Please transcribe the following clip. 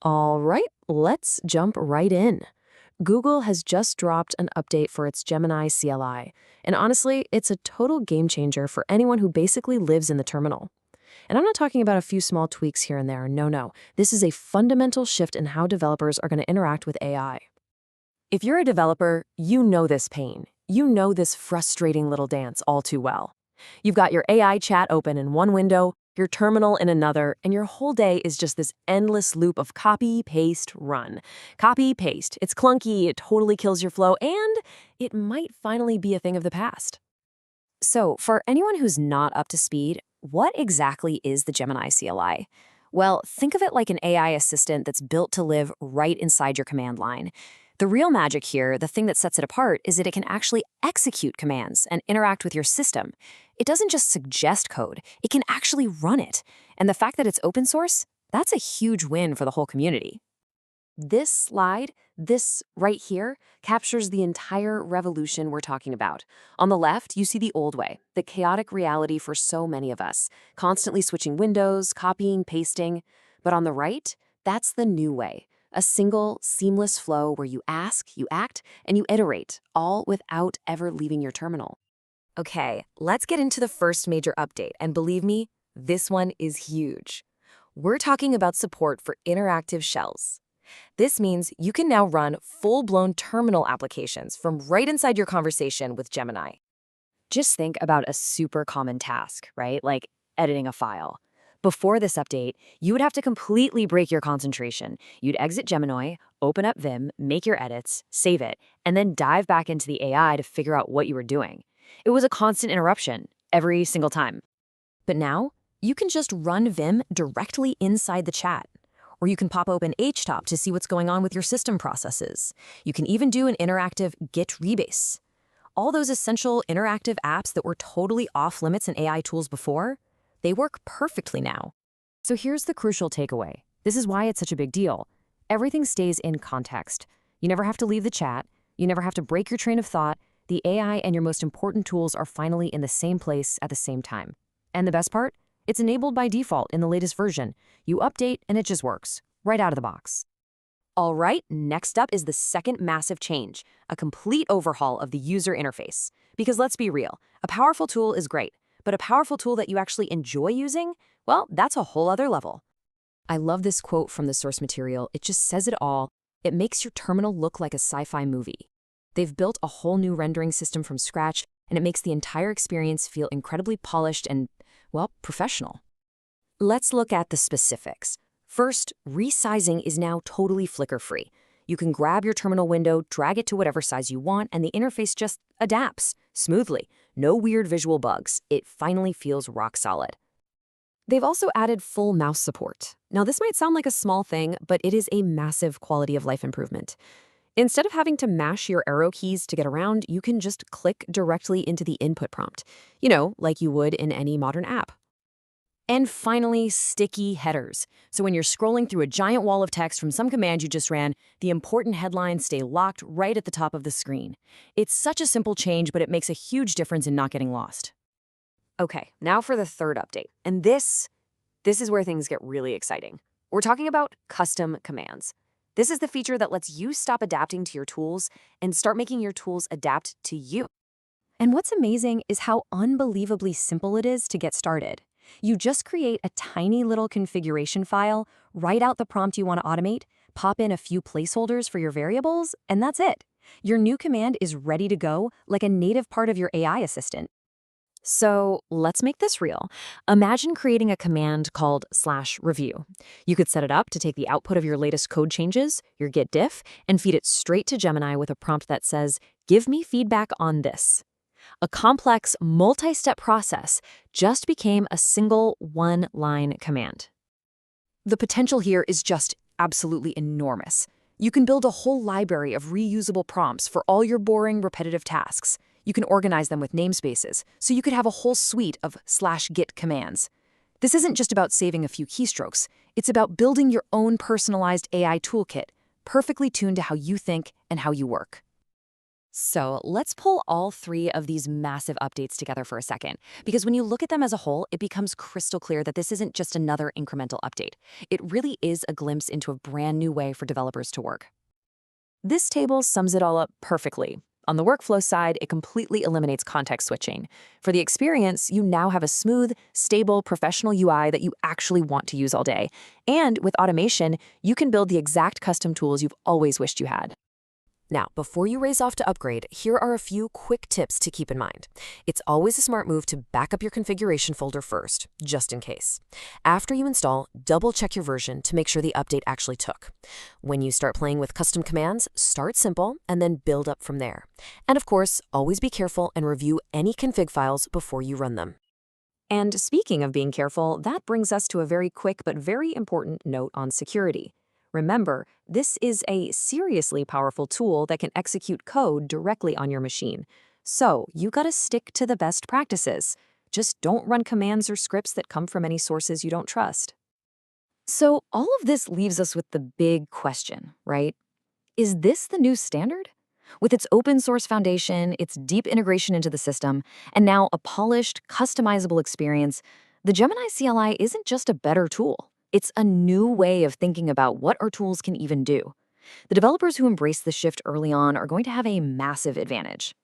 All right, let's jump right in. Google has just dropped an update for its Gemini CLI, and honestly, it's a total game changer for anyone who basically lives in the terminal. And I'm not talking about a few small tweaks here and there. No, no. This is a fundamental shift in how developers are going to interact with AI. If you're a developer, you know this pain. You know this frustrating little dance all too well. You've got your AI chat open in one window, your terminal in another, and your whole day is just this endless loop of copy, paste, run. Copy, paste. It's clunky, it totally kills your flow, and it might finally be a thing of the past. So, for anyone who's not up to speed, what exactly is the Gemini CLI? Well, think of it like an AI assistant that's built to live right inside your command line. The real magic here, the thing that sets it apart, is that it can actually execute commands and interact with your system. It doesn't just suggest code, it can actually run it. And the fact that it's open source, that's a huge win for the whole community. This slide, this right here, captures the entire revolution we're talking about. On the left, you see the old way, the chaotic reality for so many of us, constantly switching windows, copying, pasting. But on the right, that's the new way, a single, seamless flow where you ask, you act, and you iterate, all without ever leaving your terminal. Okay, let's get into the first major update, and believe me, this one is huge. We're talking about support for interactive shells. This means you can now run full-blown terminal applications from right inside your conversation with Gemini. Just think about a super common task, right? Like editing a file. Before this update, you would have to completely break your concentration. You'd exit Gemini, open up Vim, make your edits, save it, and then dive back into the AI to figure out what you were doing. It was a constant interruption, every single time. But now, you can just run Vim directly inside the chat. Or you can pop open HTOP to see what's going on with your system processes. You can even do an interactive Git rebase. All those essential interactive apps that were totally off limits in AI tools before, they work perfectly now. So here's the crucial takeaway. This is why it's such a big deal. Everything stays in context. You never have to leave the chat. You never have to break your train of thought. The AI and your most important tools are finally in the same place at the same time. And the best part? It's enabled by default in the latest version. You update and it just works, right out of the box. All right, next up is the second massive change, a complete overhaul of the user interface. Because let's be real, a powerful tool is great, but a powerful tool that you actually enjoy using, well, that's a whole other level. I love this quote from the source material. It just says it all. It makes your terminal look like a sci-fi movie. They've built a whole new rendering system from scratch, and it makes the entire experience feel incredibly polished and, well, professional. Let's look at the specifics. First, resizing is now totally flicker-free. You can grab your terminal window, drag it to whatever size you want, and the interface just adapts smoothly. No weird visual bugs. It finally feels rock solid. They've also added full mouse support. Now, this might sound like a small thing, but it is a massive quality of life improvement. Instead of having to mash your arrow keys to get around, you can just click directly into the input prompt, like you would in any modern app. And finally, sticky headers. So when you're scrolling through a giant wall of text from some command you just ran, the important headlines stay locked right at the top of the screen. It's such a simple change, but it makes a huge difference in not getting lost. Okay, now for the third update. And this is where things get really exciting. We're talking about custom commands. This is the feature that lets you stop adapting to your tools and start making your tools adapt to you. And what's amazing is how unbelievably simple it is to get started. You just create a tiny little configuration file, write out the prompt you want to automate, pop in a few placeholders for your variables, and that's it. Your new command is ready to go like a native part of your AI assistant. So let's make this real. Imagine creating a command called /review. You could set it up to take the output of your latest code changes, your Git diff, and feed it straight to Gemini with a prompt that says, "Give me feedback on this." A complex, multi-step process just became a single one-line command. The potential here is just absolutely enormous. You can build a whole library of reusable prompts for all your boring, repetitive tasks. You can organize them with namespaces, so you could have a whole suite of /git commands. This isn't just about saving a few keystrokes. It's about building your own personalized AI toolkit, perfectly tuned to how you think and how you work. So let's pull all three of these massive updates together for a second, because when you look at them as a whole, it becomes crystal clear that this isn't just another incremental update. It really is a glimpse into a brand new way for developers to work. This table sums it all up perfectly. On the workflow side, it completely eliminates context switching. For the experience, you now have a smooth, stable, professional UI that you actually want to use all day. And with automation, you can build the exact custom tools you've always wished you had. Now, before you race off to upgrade, here are a few quick tips to keep in mind. It's always a smart move to back up your configuration folder first, just in case. After you install, double-check your version to make sure the update actually took. When you start playing with custom commands, start simple and then build up from there. And of course, always be careful and review any config files before you run them. And speaking of being careful, that brings us to a very quick but very important note on security. Remember, this is a seriously powerful tool that can execute code directly on your machine. So you gotta stick to the best practices. Just don't run commands or scripts that come from any sources you don't trust. So all of this leaves us with the big question, right? Is this the new standard? With its open source foundation, its deep integration into the system, and now a polished, customizable experience, the Gemini CLI isn't just a better tool. It's a new way of thinking about what our tools can even do. The developers who embrace the shift early on are going to have a massive advantage.